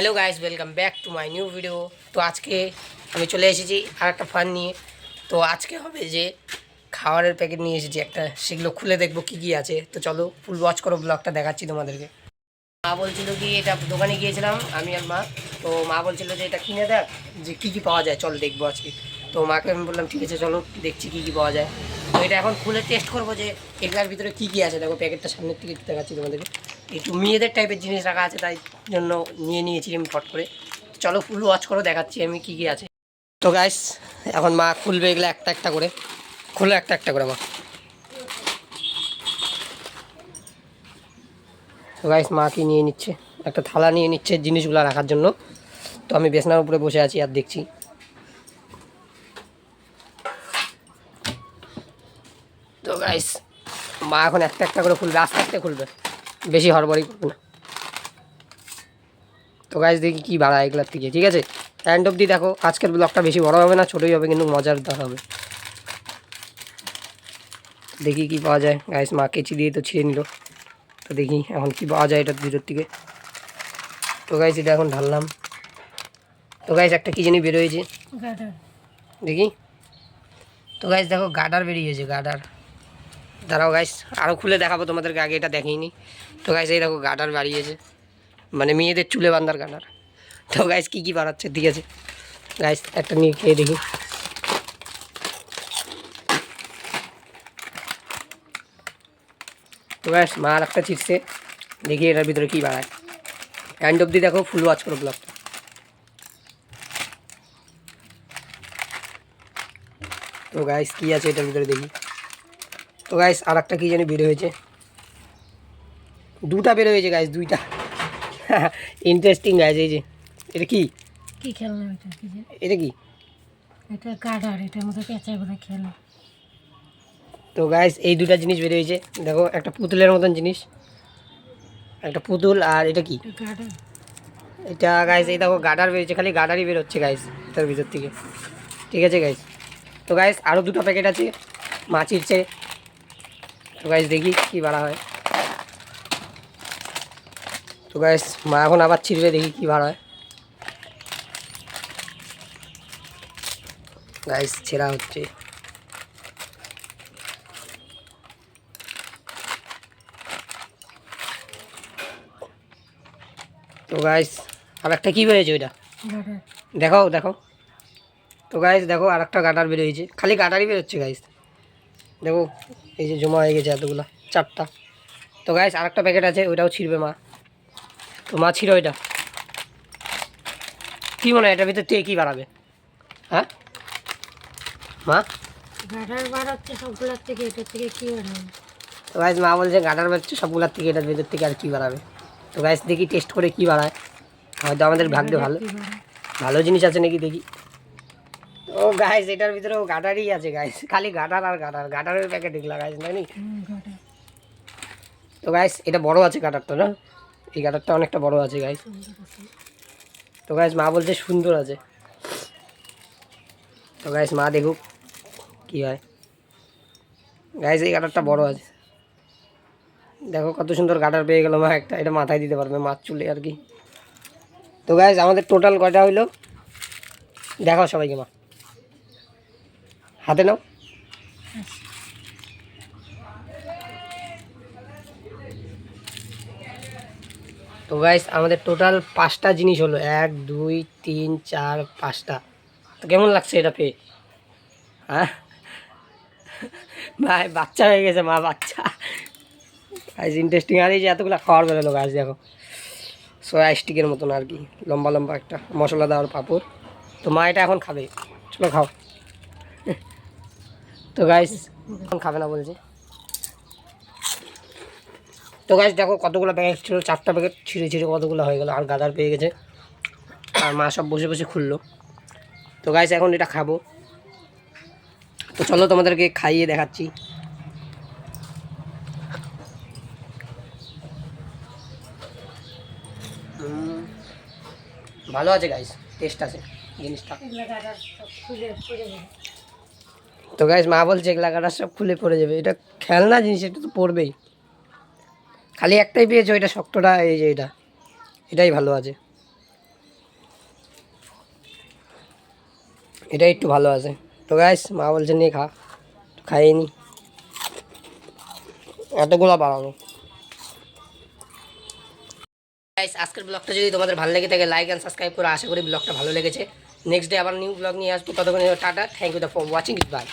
Hello guys, welcome back to my new video. তো আজকে আমি চলে এসেছি আর একটা ফান নিয়ে। তো আজকে হবে যে খাবারের প্যাকেট নিয়ে এসেছি একটা, সেগুলো খুলে দেখবো কী কী আছে। তো চলো ফুল ওয়াচ করো, ব্লগটা দেখাচ্ছি তোমাদেরকে। মা বলছিল কি, এটা দোকানে গিয়েছিলাম আমি আর মা। তো মা বলছিল যে এটা কিনে দেখ, যে কী কী পাওয়া যায়, চল দেখবো আজকে। তো মাকে আমি বললাম ঠিক আছে চলো দেখছি কী কী পাওয়া যায়। তো এটা এখন খুলে টেস্ট করবো যে এগুলার ভিতরে কী কী আছে। দেখো প্যাকেটটা সামনের থেকে একটু দেখাচ্ছি তোমাদেরকে। একটু মেয়েদের টাইপের জিনিস রাখা আছে, তাই জন্য নিয়ে নিয়েছি আমি ফট করে। চলো ফুল ওয়াচ করো, দেখাচ্ছি আমি কী কী আছে। তো গাইস এখন মা খুলবে এগুলো একটা একটা করে। খুলে একটা একটা করে মা। তো গাইস মা কি নিয়ে নিচ্ছে, একটা থালা নিয়ে নিচ্ছে জিনিসগুলো রাখার জন্য। তো আমি বিছানার উপরে বসে আছি আর দেখছি। তো গাইস মা এখন একটা একটা করে খুলবে, আস্তে আস্তে খুলবে, বেশি হড়বড়ি করবে না। তো গাইস দেখি কী বাড়ায় এগুলোর থেকে, ঠিক আছে? এন্ড অবধি দেখো, আজকের ব্লগটা বেশি বড় হবে না, ছোটোই হবে, কিন্তু মজারদার হবে। দেখি কি পাওয়া যায়। গাইস মা কেচি দিয়ে তো ছিঁড়ে নিল। তো দেখি এখন কি পাওয়া যায় এটার ভিতর থেকে। তো গাইস এটা এখন ঢাললাম। তো গাইস একটা কী জানি বেরোয়েছে, দেখি। তো গাইস দেখো গার্ডার বেরিয়েছে, গার্ডার। দাঁড়াও গাইস আরও খুলে দেখাবো তোমাদেরকে, আগে এটা দেখিনি। তো গাইস এই দেখো গার্ডার বাড়িয়েছে, মানে মেয়েদের চুলে বাঁধার গার্ডার। তো গাইস কী কী বাড়াচ্ছে, ঠিক আছে গাইস একটা নিয়ে খেয়ে দেখি। তো গাইস মা আর একটা চিপসে, দেখি এটার ভিতরে কী বাড়ায়। এন্ড অবধি দেখো, ফুল ওয়াচ করো ব্লগটা। তো গাইস কী আছে এটার ভিতরে দেখি। তো গাইস আর একটা কী জানি বের হয়েছে, দুটা বের হয়েছে গাইস, দুইটা। Interesting guys. এই যে এটা কি কি খেলনা, এটা কি যে এটা কি? এটা গাডার, এটার মধ্যে পেঁচা বলে খেলে। তো গাইস এই দুটা জিনিস বের হয়েছে, দেখো একটা পুতুলের মতন জিনিস, একটা পুতুল। আর এটা কি? গাডার। এটা গাইস এই দেখো গার্ডার বেরিয়েছে, খালি গার্ডারই বেরোচ্ছে গাইস এটার ভিতর থেকে, ঠিক আছে গাইস। তো গাইস আরও দুটো প্যাকেট আছে, মা চিরছে। তো গাইস দেখি কি বাড়া হয়। তো গাইস মা এখন আবার ছিঁড়বে, দেখি কি বাড়া হয়। গাইস ছেঁড়া হচ্ছে। তো গাইস আর একটা কী বেরিয়েছে ওইটা, গাডার। দেখাও দেখো। তো গাইস দেখো আর একটা গার্ডার বেরিয়েছে, খালি গার্ডারই বেরোচ্ছে গাইস। দেখো এই যে জমা হয়ে গেছে এতগুলো, চারটা। তো গাইস আর একটা প্যাকেট আছে, ওইটাও ছিঁড়বে মা। তো মা ছিঁড়ো ওইটা। কী মনে হয় এটার ভিতর থেকে কী বাড়াবে, হ্যাঁ মা? গাডার বার হচ্ছে সবগুলোর থেকে, এটার থেকে কি বাড়াবে? তো গাইস মা বলছে গার্ডার বেরোচ্ছে সবগুলোর থেকে, এটার ভিতর থেকে আর কী বাড়াবে। তো গাইস দেখি টেস্ট করে কী বাড়ায়, হয়তো আমাদের ভাগ্যে ভালো কি বাড়ায়? ভালো জিনিস আছে নাকি দেখি। তো গাইস এটার ভিতরেও গার্ডারই আছে গাইস, খালি গার্ডার আর গার্ডার, গার্ডারের প্যাকেট এগুলা গাইস নাকি। গাডার। তো গাইস এটা বড় আছে গার্ডারটা, না এই গার্ডারটা অনেকটা বড় আছে গাইস। তো গাইস মা বলছে সুন্দর আছে। তো গাইস মা দেখুক কি হয়। গাইস এই গার্ডারটা বড় আছে, দেখো কত সুন্দর গার্ডার পেয়ে গেল মা একটা, এটা মাথায় দিতে পারবে মাছ চুলে আর কি। তো গাইস আমাদের টোটাল কয়টা হইলো দেখাও সবাইকে, মা হাতে নাও। তো গাইস আমাদের টোটাল 5টা জিনিস হলো, 1 2 3 4 5টা। তো কেমন লাগছে এটা পেয়ে, হ্যাঁ ভাই বাচ্চা হয়ে গেছে মা, বাচ্চা গাইস। ইন্টারেস্টিং। আর এই যে এতগুলো খাওয়ার বেরোলো গাছ, দেখো সয়া স্টিকের মতন আর কি, লম্বা লম্বা একটা মশলা দেওয়ার পাঁপড়। তো মা এটা এখন খাবে, চলো খাও। তো গাইস এখন খাবে না বলছে। তো গাইস দেখো কতগুলো প্যাকেট ছিল, 4টা প্যাকেট ছিঁড়ে ছিঁড়ে কতগুলো হয়ে গেলো, আর গাদার পেয়ে গেছে। আর মা সব বসে বসে খুললো। তো গাইস এখন এটা খাবো। তো চলো তোমাদেরকে খাইয়ে দেখাচ্ছি। ভালো আছে গাইস, টেস্ট আছে জিনিসটা। তো গাইস মা বলছে এগুলা গাডার সব খুলে পড়ে যাবে, এটা খেলনা জিনিস, এটা তো পড়বেই। খালি একটাই পেয়েছো, এটা শক্তটা, এই যে এটাই ভালো আছে। এটা একটু ভালো আছে। তো গাইস মা বলছে নিয়ে খা, খাইয়ে নি, এতগুলো বাড়ানো। গাইস আজকের ব্লগটা যদি তোমাদের ভালো লেগে থাকে লাইক অ্যান্ড সাবস্ক্রাইব করে, আশা করি ব্লগটা ভালো লেগেছে। নেক্সট ডে আবার নিউ ব্লগ নিয়ে আসবো, ততক্ষণ tata, thank you for watching, by.